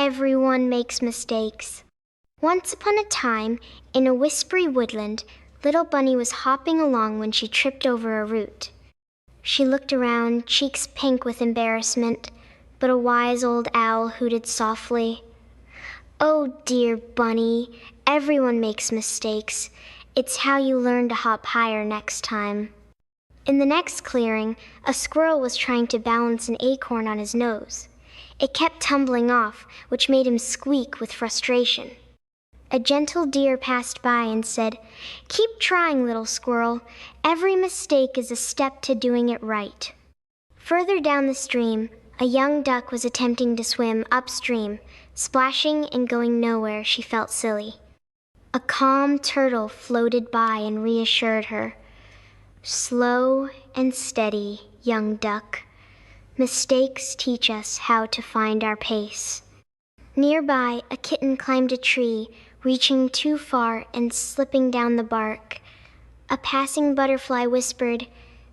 everyone makes mistakes. Once upon a time, in a whispery woodland, little Bunny was hopping along when she tripped over a root. She looked around, cheeks pink with embarrassment, but a wise old owl hooted softly. "Oh, dear Bunny, everyone makes mistakes. It's how you learn to hop higher next time." In the next clearing, a squirrel was trying to balance an acorn on his nose. It kept tumbling off, which made him squeak with frustration. A gentle deer passed by and said, "Keep trying, little squirrel. Every mistake is a step to doing it right." Further down the stream, a young duck was attempting to swim upstream, splashing and going nowhere. She felt silly. A calm turtle floated by and reassured her. "Slow and steady, young duck. Mistakes teach us how to find our pace." Nearby, a kitten climbed a tree, reaching too far and slipping down the bark. A passing butterfly whispered,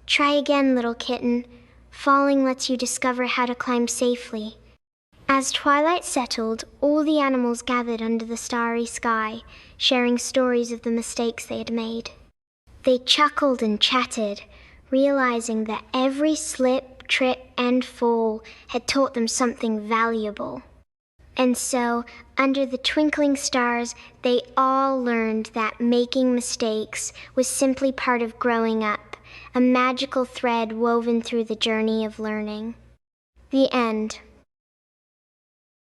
"Try again, little kitten. Falling lets you discover how to climb safely." As twilight settled, all the animals gathered under the starry sky, sharing stories of the mistakes they had made. They chuckled and chatted, realizing that every slip, trip, and fall had taught them something valuable. And so, under the twinkling stars, they all learned that making mistakes was simply part of growing up, a magical thread woven through the journey of learning. The end.